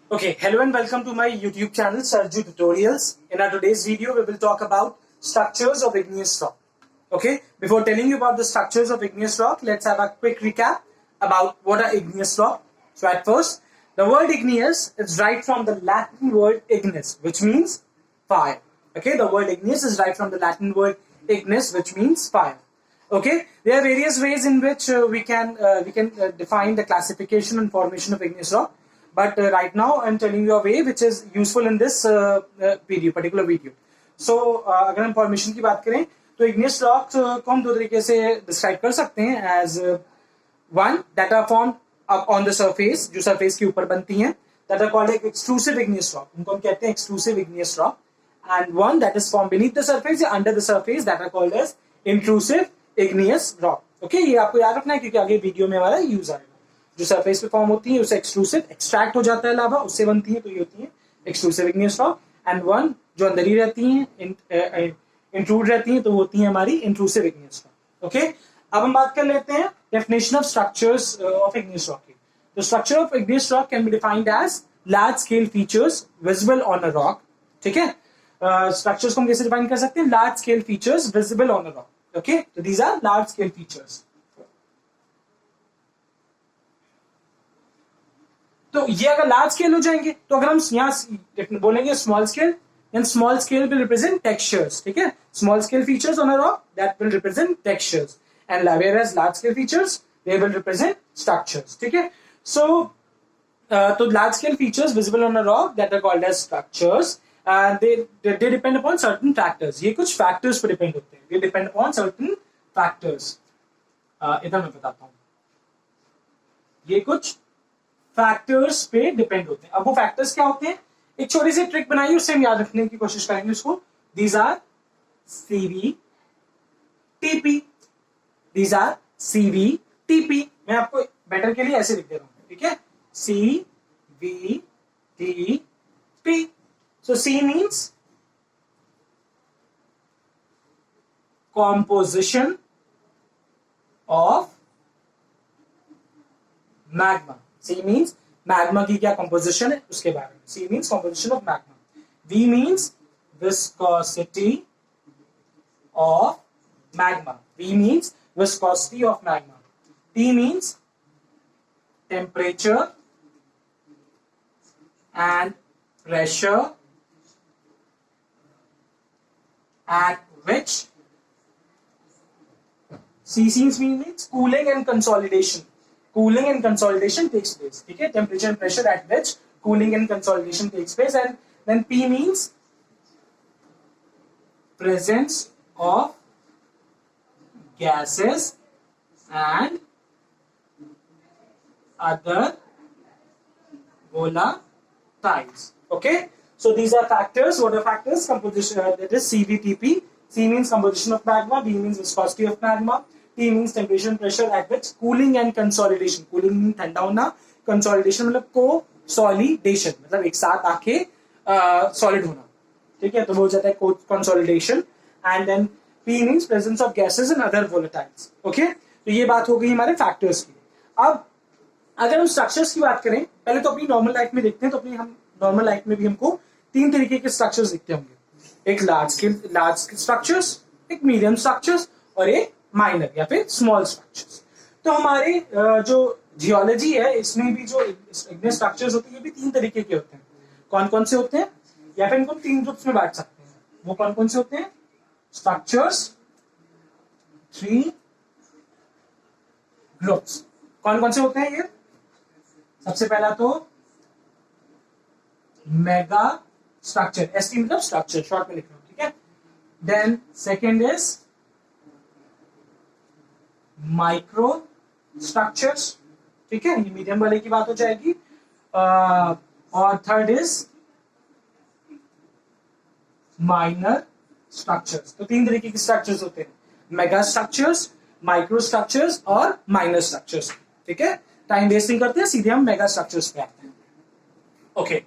Okay, hello and welcome to my YouTube channel Sarju Tutorials. In our today's video, we will talk about structures of igneous rock. Okay, before telling you about the structures of igneous rock, let's have a quick recap about what are igneous rock. So at first, the word igneous is right from the Latin word ignis, which means fire. Okay, the word igneous is right from the Latin word ignis, which means fire. Okay, there are various ways in which we can define the classification and formation of igneous rock. But right now I'm telling you a way which is useful in this particular video. So अगर हम formation की बात करें तो igneous rocks को हम दो तरीके से डिस्क्राइब कर सकते हैं as one that are formed up on the surface, जो surface के ऊपर बनती हैं, that are called extrusive igneous rock. उनको हम कहते हैं extrusive igneous rock. And one that is formed beneath the surface या under the surface, that are called as intrusive igneous rock. Okay, ये आपको याद रखना है क्योंकि आगे वीडियो में हमारा यूज आएगा. जो सरफेस पे फॉर्म होती है उसे एक्सट्रूसिव एक्सट्रैक्ट हो जाता है लावा, उससे बनती है, तो ये होती है extrusive igneous rock. And one जो अंदर ही रहती हैं, इंट्रूड रहती हैं, तो होती है हमारी इंट्रूसिव इग्नियस रॉक. ओके, अब हम बात कर लेते हैं definition of structures of igneous rock की. The structure of igneous rock can be defined as large scale features visible on a rock. ठीक है, स्ट्रक्चर्स को हम कैसे डिफाइन कर सकते हैं? Large scale features visible on a rock. Okay, तो these are large scale features. तो ये अगर लार्ज स्केल हो जाएंगे तो अगर हम यहाँ बोलेंगे small scale, then small scale will represent textures. ठीक है, small scale features on a rock that will represent textures, and whereas large scale features they will represent structures. ठीक है, so तो large scale features visible on a rock that are called as structures, and they depend upon certain factors. ये कुछ factors पर depend होते हैं. They depend upon certain factors. इधर मैं बताता हूँ. ये कुछ फैक्टर्स पे डिपेंड होते हैं. अब वो फैक्टर्स क्या होते हैं? एक छोटी सी ट्रिक बनाइए, उससे हम याद रखने की कोशिश करेंगे उसको. These are CV TP. These are CV TP. मैं आपको बेटर के लिए ऐसे लिख दे रहा हूं. ठीक है, C V T P. So C means composition of magma. C means magma की क्या कंपोजिशन है उसके बारे में. C means composition of magma. V means viscosity of magma. V means viscosity of magma. T means temperature and pressure at which. C means cooling and consolidation. Cooling and consolidation takes place. ठीक है, temperature and pressure at which cooling and consolidation takes place. And then P means presence of gases and other volatiles. Okay, so these are factors. What are factors? Composition, that is CVTP. C means composition of magma. V means viscosity of magma. T means temperature and pressure at which cooling and consolidation. Cooling means ठंडा होना, consolidation मतलब co-solidation, मतलब एक साथ आके solid होना. ठीक है, तो वो हो जाता है consolidation. And then P means presence of gases and other volatiles. Okay, तो ये बात हो गई हमारे factors की. अब अगर हम structures की बात करें, पहले तो अपनी normal life में देखते हैं, तो अपनी हम normal life में भी हमको तीन तरीके के structures दिखते होंगे. एक large scale structures, एक medium structures और एक माइनर या फिर स्मॉल स्ट्रक्चर्स. तो हमारे जो जियोलॉजी है इसमें भी जो इग्नियस स्ट्रक्चर्स होते हैं ये भी तीन तरीके के होते हैं. कौन कौन से होते हैं? या फिर इनको तीन ग्रुप्स में बांट सकते हैं. वो कौन कौन से होते हैं? Structures, three groups. कौन कौन से होते हैं ये? सबसे पहला तो मेगा स्ट्रक्चर. एसटी मतलब स्ट्रक्चर, शॉर्ट में लिख रहा हूं. ठीक है, then second is micro structures. ठीक है, ये मीडियम वाले की बात हो जाएगी. और थर्ड इज माइनर स्ट्रक्चर्स. तो तीन तरीके के स्ट्रक्चर्स होते हैं, मेगा स्ट्रक्चर्स, माइक्रो स्ट्रक्चर्स और माइनर स्ट्रक्चर्स. ठीक है, टाइम वेस्टिंग करते हैं, सीधे हम मेगा स्ट्रक्चर्स पे आते हैं. ओके,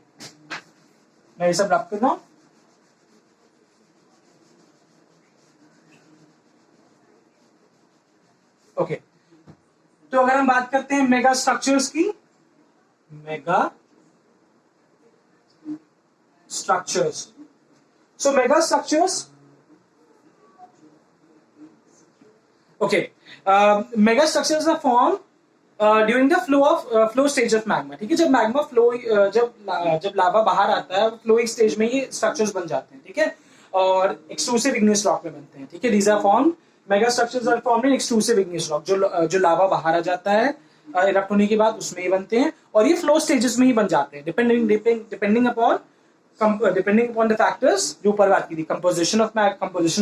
मैं ये सब रख कर रहा हूं. ओके, तो अगर हम बात करते हैं मेगा स्ट्रक्चर्स की, mega structures. So mega structures. Okay, mega structures are formed during the flow stage of magma. ठीक है, जब मैग्मा फ्लो जब लावा बाहर आता है फ्लोइंग स्टेज में ये स्ट्रक्चर्स बन जाते हैं. ठीक है, और एक्सट्रूसिव इग्नियस रॉक में बनते हैं. ठीक है, these are form mega structures are formed in extrusive igneous rock. जो लावा बाहर आ जाता है इरप्ट होने के बाद उसमें ही बनते हैं और ये फ्लो स्टेजेस में ही बन जाते हैं डिपेंडिंग अपॉन द फैक्टर्स जो ऊपर बात की थी. कंपोजिशन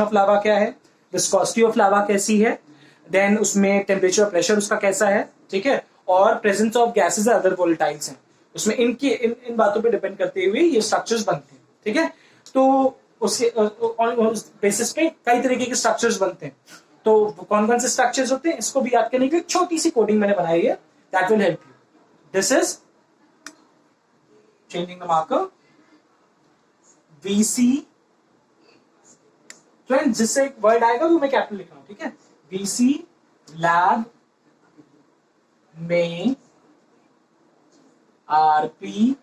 ऑफ लावा क्या है, विस्कोसिटी ऑफ लावा कैसी है, देन उसमें टेम्परेचर और प्रेशर उसका कैसा है. ठीक है, और presence of gases other volatiles हैं उसमें. इन बातों पे डिपेंड करते हुए ये स्ट्रक्चर्स बनते हैं. ठीक है, तो उसके बेसिस पे कई तरीके के स्ट्रक्चर्स बनते हैं. तो कौन कौन से स्ट्रक्चर्स होते हैं इसको भी याद करने के लिए छोटी सी कोडिंग मैंने बनाई है, that will help you. This is changing the marker VC. Friends जिससे एक वर्ड आएगा वो मैं कैपिटल लिख रहा हूं. ठीक है, VC लैब में RP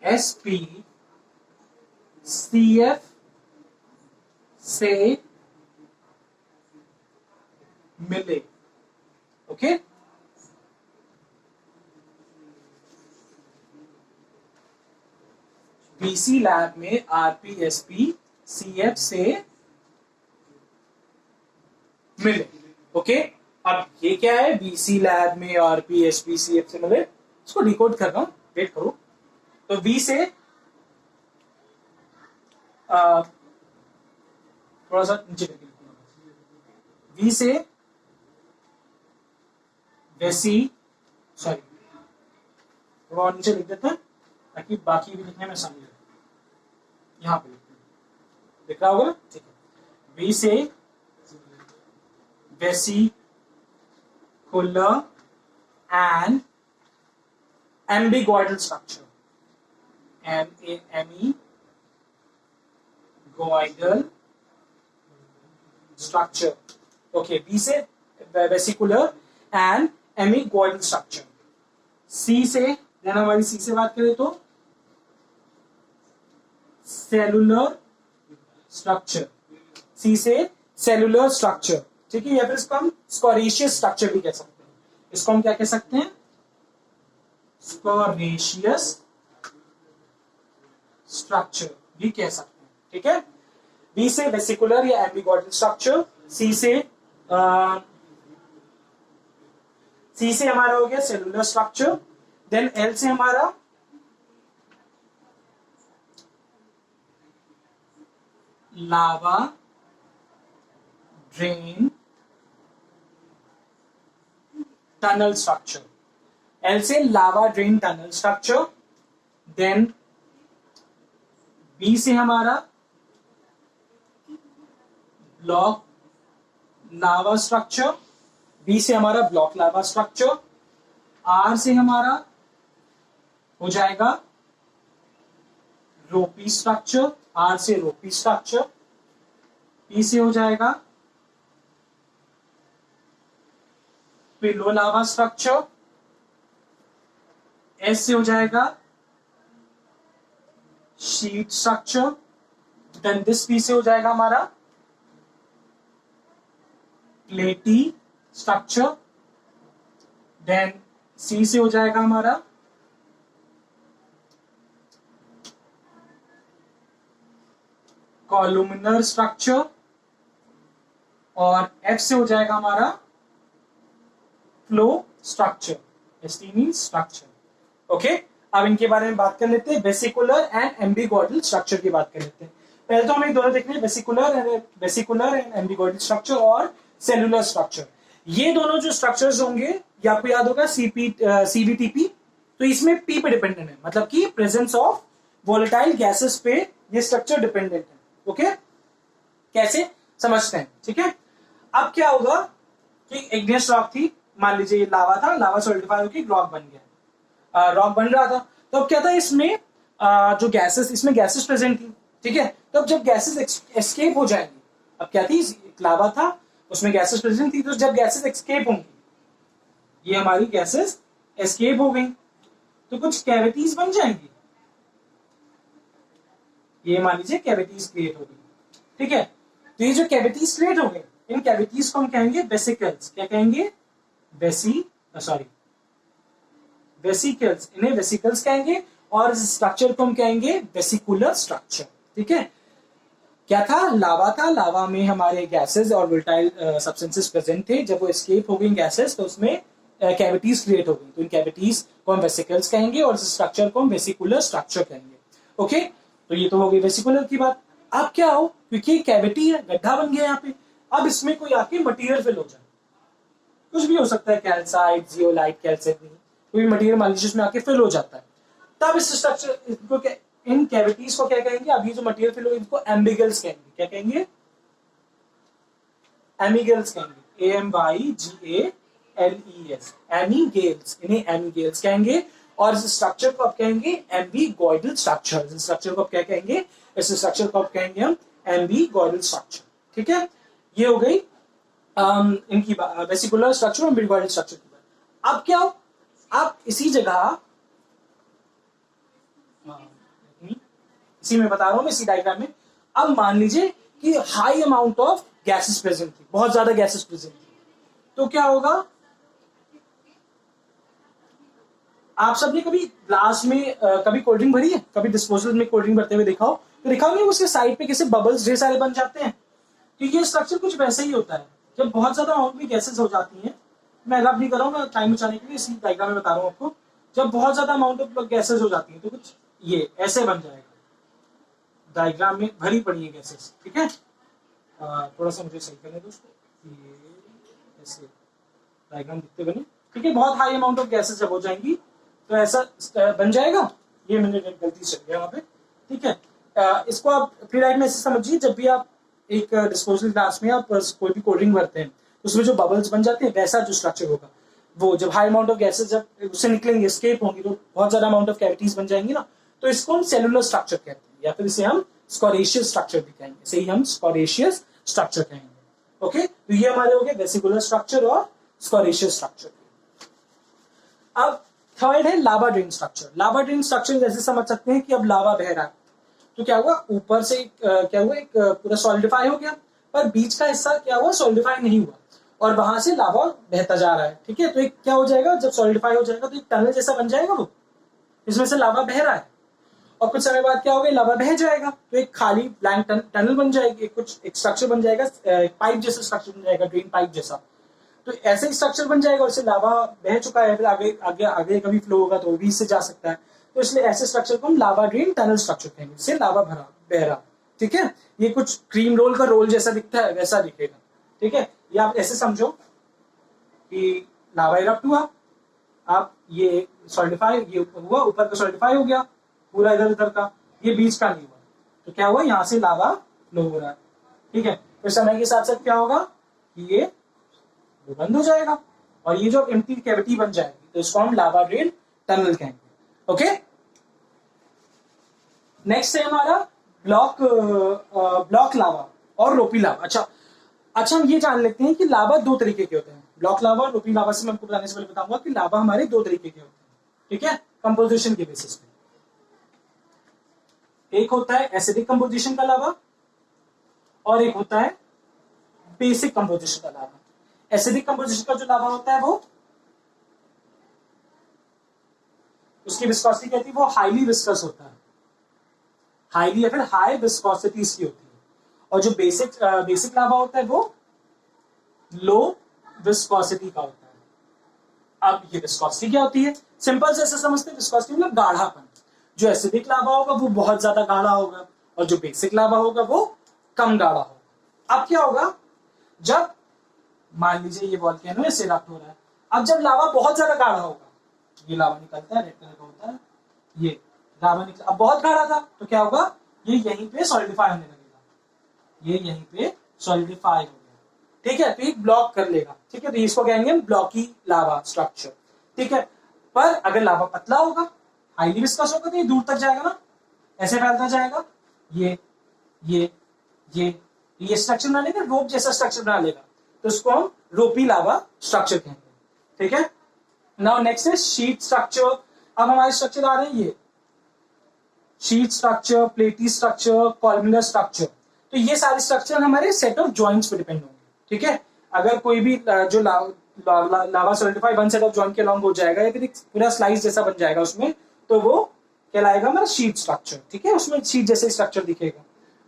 SP CF से मिले. ओके, VC लैब में RP SP CF से मिले. ओके, अब ये क्या है, VC लैब में RP SP CF से मिले. इसको डिकोड कर रहा हूं, वेट करो. तो V से थोड़ा सा नीचे करके लिखूंगा. V से वैसी, सॉरी थोड़ा और नीचे लिख देते हैं ताकि बाकी भी लिखने में आसानी रहे. यहां पे लिख रहा होगा. ठीक है, V से वैसी Fuller and ambigoidal structure. Ambigoidal structure. Okay, B से vesicular and ambigoidal structure. C से देन हमारी C से बात करें तो cellular structure. C से cellular structure. ठीक है, या फिर इसको हम स्कोरेशियस स्ट्रक्चर भी कह सकते हैं. इसको हम क्या कह सकते हैं, स्कोरेशियस स्ट्रक्चर भी कह सकते हैं. ठीक है, बी से वेसिकुलर या एम्बिगॉइडल स्ट्रक्चर. सी से हमारा हो गया सेलुलर स्ट्रक्चर. देन एल से हमारा lava drain tunnel structure. L से lava drain tunnel structure. Then B से हमारा ब्लॉक लावा स्ट्रक्चर. बी से हमारा ब्लॉक लावा स्ट्रक्चर. आर से हमारा हो जाएगा रोपी स्ट्रक्चर. आर से रोपी स्ट्रक्चर. पी से हो जाएगा पिलो लावा स्ट्रक्चर. एस से हो जाएगा sheet structure. Then this P से हो जाएगा हमारा प्लेटी स्ट्रक्चर. देन सी से हो जाएगा हमारा कॉलुमिनर स्ट्रक्चर. और एफ से हो जाएगा हमारा flow structure. ST means structure. Okay, अब इनके बारे में बात कर लेते हैं. वेसिकुलर एंड एम्बिगॉइडल स्ट्रक्चर की बात कर लेते हैं. पहले तो हमें दोनों देखने हैं, वेसिकुलर एंड एम्बिगॉइडल स्ट्रक्चर और सेलुलर स्ट्रक्चर. ये दोनों जो स्ट्रक्चर्स होंगे ये आपको याद होगा CBTP. तो इसमें P पे डिपेंडेंट है, मतलब कि प्रेजेंस ऑफ वोलेटाइल गैसेस पे ये स्ट्रक्चर डिपेंडेंट है. ओके, कैसे समझते हैं. ठीक है, अब क्या होगा कि इग्नियस रॉक थी, मान लीजिए ये लावा था, लावा सॉलिडिफाई होकर रॉक बन गया. रॉक बन रहा था तो अब क्या था, इसमें जो गैसेस, इसमें गैसेस प्रेजेंट थी. ठीक है, तो अब जब गैसेस एस्केप हो जाएंगी, अब क्या थी, लावा था उसमें गैसेस प्रेजेंट थी, तो जब गैसेस एस्केप होंगी, ये हमारी गैसेस एस्केप हो गई तो कुछ कैविटीज बन जाएंगी. ये मान लीजिए कैविटीज क्रिएट हो गई, ठीक है। तो ये जो कैविटीज क्रिएट हो गए, इन कैविटीज को हम कहेंगे वेसिकल्स। क्या कहेंगे? वेसिकल्स, इन्हें वेसिकल्स कहेंगे। और इस स्ट्रक्चर को हम कहेंगे वेसिकुलर स्ट्रक्चर, ठीक है। क्या था? लावा था। लावा में हमारे गैसेस और वोलेटाइल सब्सटेंसेस प्रेजेंट थे। जब वो एस्केप हो गई गैसेस तो उसमें कैविटीज क्रिएट हो गई। तो इन कैविटीज को हम वेसिकल्स कहेंगे और इस स्ट्रक्चर को हम वेसिकुलर स्ट्रक्चर कहेंगे। ओके, तो ये तो हो गई वेसिकुलर की बात। अब क्या हो, क्योंकि कैविटी है, गड्ढा बन गया यहाँ पे, अब इसमें कोई आके मटेरियल फिल हो जाए, कुछ भी हो सकता है, कैल्साइट, जियोलाइट, कैल्साइट, कोई मटेरियल मान लीजिए उसमें आके फिल हो जाता है, तब इस स्ट्रक्चर इनको इन कैविटीज को क्या कहेंगे? अभी जो मटेरियल फिल हो इनको एम्बिगल्स कहेंगे। क्या कहेंगे? एमिगल्स कहेंगे। AMYGALES, एमिगेल्स, इन्हें एमिगेल्स कहेंगे। और इस स्ट्रक्चर को आप कहेंगे एम्बिगॉइडल स्ट्रक्चर। इस स्ट्रक्चर को आप क्या कहेंगे? इस स्ट्रक्चर को आप कहेंगे हम एम्बिगॉइडल स्ट्रक्चर, ठीक है। ये हो गई इनकी वेसिकुलर स्ट्रक्चर और एम्बिगॉइडल स्ट्रक्चर की बात। अब क्या हो, आप इसी जगह, इसी में बता रहा हूं मैं, इसी डायग्राम में, अब मान लीजिए कि high amount of gases present थी, बहुत ज्यादा गैसेस प्रेजेंट थी, तो क्या होगा? आप सबने कभी ग्लास में कभी कोल्ड ड्रिंक भरी है? कभी डिस्पोजल में कोल्ड ड्रिंक भरते हुए देखा हो? तो देखा होगा उसके साइड पे कैसे बबल्स ढेर सारे बन जाते हैं। तो ये स्ट्रक्चर कुछ वैसे ही होता है। जब बहुत ज्यादा अमाउंट में गैसेस हो जाती हैं, मैं एलाब नहीं कर रहा हूँ, मैं टाइम बचाने के लिए इसी डायग्राम में बता रहा हूँ आपको। जब बहुत ज्यादा अमाउंट ऑफ गैसेस हो जाती है तो कुछ ये ऐसे बन जाएगा। डायग्राम में भरी पड़ी है गैसेस, ठीक है। थोड़ा सा मुझे सही करने दो उसको, ये ऐसे डायग्राम दिखते बने, ठीक है। बहुत हाई अमाउंट ऑफ गैसेस जब हो जाएंगी तो ऐसा बन जाएगा। ये मैंने गलती से गया वहां पे, ठीक है। इसको आप फ्री राइड में ऐसे समझिए, जब भी आप एक डिस्पोजल ग्लास में आप कोई भी कोल्ड ड्रिंक भरते हैं, उसमें जो बबल्स बन जाते हैं, वैसा जो स्ट्रक्चर होगा वो, जब हाई अमाउंट ऑफ गैसेस जब उससे निकलेंगे, एस्केप होंगी, तो बहुत ज्यादा अमाउंट ऑफ कैविटीज बन जाएंगी ना, तो इसको हम सेलुलर स्ट्रक्चर कहते हैं, या फिर इसे हम स्कोरेशियस स्ट्रक्चर भी कहेंगे। इसे ही हम स्कोरेशियस स्ट्रक्चर कहेंगे। ओके, तो ये हमारे हो गए वेसिकुलर स्ट्रक्चर और स्कोरेशियस स्ट्रक्चर। अब थर्ड है लावा ड्रेन स्ट्रक्चर। लावा ड्रेन स्ट्रक्चर जैसे समझ सकते हैं कि अब लावा बह रहा है, तो क्या हुआ, ऊपर से क्या हुआ, एक पूरा सॉलिडिफाई हो गया, पर बीच का हिस्सा क्या हुआ, सॉलिडिफाई नहीं हुआ, और वहां से लावा बहता जा रहा है, ठीक है। तो एक क्या हो जाएगा, जब सॉलिडिफाई हो जाएगा तो एक टनल जैसा बन जाएगा, वो इसमें से लावा बह रहा है, और कुछ समय बाद क्या होगा, लावा बह जाएगा, तो एक खाली ब्लैंक टनल बन जाएगी, कुछ एक स्ट्रक्चर बन जाएगा, पाइप जैसा स्ट्रक्चर बन जाएगा, ड्रेन पाइप जैसा। तो ऐसे ही स्ट्रक्चर बन जाएगा, और इससे लावा बह चुका है, फिर आगे आगे आगे कभी फ्लो होगा तो वो भी इससे जा सकता है, तो इसलिए ऐसे स्ट्रक्चर को हम लावा ड्रेन टनल स्ट्रक्चर कहेंगे। इससे लावा भरा बह रहा, ठीक है। ये कुछ क्रीम रोल का रोल जैसा दिखता है, वैसा दिखेगा, ठीक है। ये आप ऐसे समझो कि लावा इरप्ट हुआ, आप ये सॉलिडिफाई, ये हुआ, ऊपर का सॉलिडिफाई हो गया पूरा इधर उधर का, ये बीच का नहीं हुआ, तो क्या हुआ, यहाँ से लावा फ्लो हो रहा है, ठीक है। फिर समय के साथ साथ क्या होगा कि ये बंद हो जाएगा, और ये जो एम्प्टी कैविटी बन जाएगी, तो इसको हम लावा ड्रेन टनल कहेंगे। ओके, नेक्स्ट है हमारा ब्लॉक लावा और रोपी लावा। अच्छा हम ये जान लेते हैं कि लावा दो तरीके के होते हैं। ब्लॉक लावा और रोपी लावा से मैं आपको बताने से पहले बताऊंगा कि लावा हमारे दो तरीके के होते हैं, ठीक है, कंपोजिशन के बेसिस पे। एक होता है एसिडिक कंपोजिशन का लावा, और एक होता है बेसिक कंपोजिशन का लावा। एसिडिक कंपोजिशन का जो लावा होता है वो, उसकी विस्कोसिटी कहती है, वो हाईली विस्कस होता है, हाईली या फिर हाई विस्कोसिटी इसकी होती है। और जो बेसिक लावा होता है वो लो विस्कोसिटी का होता है। अब ये विस्कोसिटी क्या होती है, सिंपल से ऐसे समझते हैं, विस्कोसिटी मतलब गाढ़ापन। जो एसिडिक लावा होगा वो बहुत ज्यादा गाढ़ा होगा, और जो बेसिक लावा होगा वो कम गाढ़ा होगा। अब क्या होगा, जब मान लीजिए ये वोल्केनो इससे इरप्ट हो रहा है, अब जब लावा बहुत ज्यादा गाढ़ा होगा, ये लावा निकलता है, रेड कलर का होता है, ये लावा निकला, अब बहुत गाढ़ा था, तो क्या होगा, ये यहीं पे सॉलिडिफाई होने लगेगा, ये यहीं पे सॉलिडिफाई हो गया, ठीक है, तो ये ब्लॉक कर लेगा, ठीक है। तो इसको कहेंगे हम ब्लॉकी लावा स्ट्रक्चर, ठीक है। पर अगर लावा पतला होगा, हाईली विस्कस होगा, तो ये दूर तक जाएगा ना, ऐसे फैलता जाएगा, ये स्ट्रक्चर बना लेगा, रोप जैसा स्ट्रक्चर बना लेगा, तो इसको हम रोपी लावा स्ट्रक्चर कहेंगे, ठीक है। नाउ नेक्स्ट है शीट स्ट्रक्चर। अब हमारे स्ट्रक्चर आ रहे हैं ये sheet structure, platy structure, columnar structure. तो ये सारे स्ट्रक्चर हमारे सेट ऑफ जॉइंट्स पे डिपेंड होंगे, ठीक है। अगर कोई भी जो lava solidify one set of joint के अलॉन्ग हो जाएगा या फिर एक पूरा स्लाइस जैसा बन जाएगा उसमें, तो वो कहलाएगा हमारा शीट स्ट्रक्चर, ठीक है। उसमें शीट जैसे स्ट्रक्चर दिखेगा।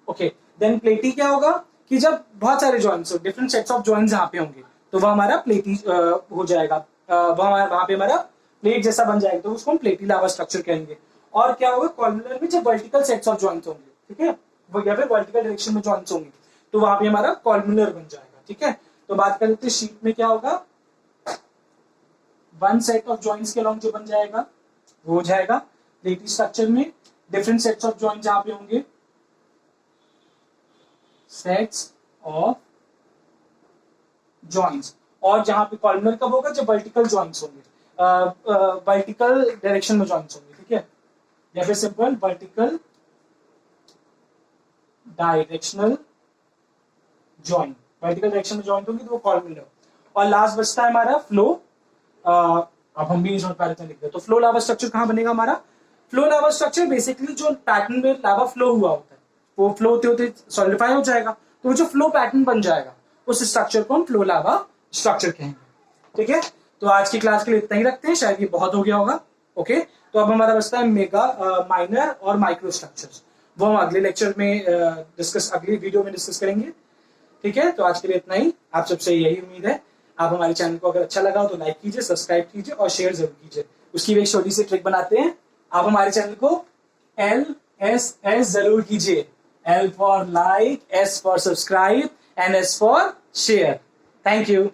ओके, देन प्लेटी क्या होगा कि जब बहुत सारे joints, different sets of joints यहाँ पे होंगे तो वह हमारा प्लेटी हो जाएगा, वहां पे हमारा प्लेट जैसा बन जाएगा, तो उसको हम प्लेटी लावा स्ट्रक्चर कहेंगे। और क्या होगा कॉलमुलर में, जब वर्टिकल सेट्स ऑफ जॉइंट्स होंगे, ठीक है, वो या फिर वर्टिकल डायरेक्शन में जॉइंट्स होंगे तो वहां पे हमारा कॉलमुलर बन जाएगा, ठीक है। तो बात कर लेते हैं शीट में क्या होगा, वन सेट ऑफ जॉइंट्स के अलॉन्ग जो बन जाएगा वो हो जाएगा। प्लेटी स्ट्रक्चर में डिफरेंट सेट्स ऑफ जॉइंट जहां पे होंगे, सेट्स ऑफ जॉइंट्स। और जहां पे कॉलमुलर कब होगा, जब वर्टिकल जॉइंट्स होंगे, वर्टिकल डायरेक्शन में जॉइंट्स होंगे, ठीक है, या फिर simple vertical directional joint, vertical direction में जॉइंट होंगे तो वो कॉलमुलर। और लास्ट बचता है हमारा फ्लो। अब हम भी नहीं समझ पा रहे थे लिख दे, तो फ्लो लावा स्ट्रक्चर कहां बनेगा हमारा, फ्लो लावा स्ट्रक्चर बेसिकली जो पैटर्न में लावा फ्लो हुआ होता है वो फ्लो होते होते सॉलिडिफाई हो जाएगा, तो वो जो फ्लो पैटर्न बन जाएगा उस स्ट्रक्चर को हम फ्लो लावा स्ट्रक्चर कहेंगे, ठीक है। तो आज की क्लास के लिए इतना ही रखते हैं, शायद ये बहुत हो गया होगा। ओके, तो अब हमारा बचता है मेगा, माइनर और माइक्रो स्ट्रक्चर्स, वो हम अगले लेक्चर में अगली वीडियो में डिस्कस करेंगे, ठीक है। तो आज के लिए इतना ही, आप सबसे यही उम्मीद है। आप हमारे चैनल को अगर अच्छा लगा हो तो लाइक कीजिए, सब्सक्राइब कीजिए और शेयर जरूर कीजिए। उसकी भी एक छोटी सी ट्रिक बनाते हैं, आप हमारे चैनल को LSS जरूर कीजिए, L for like, S for subscribe and S for share. Thank you.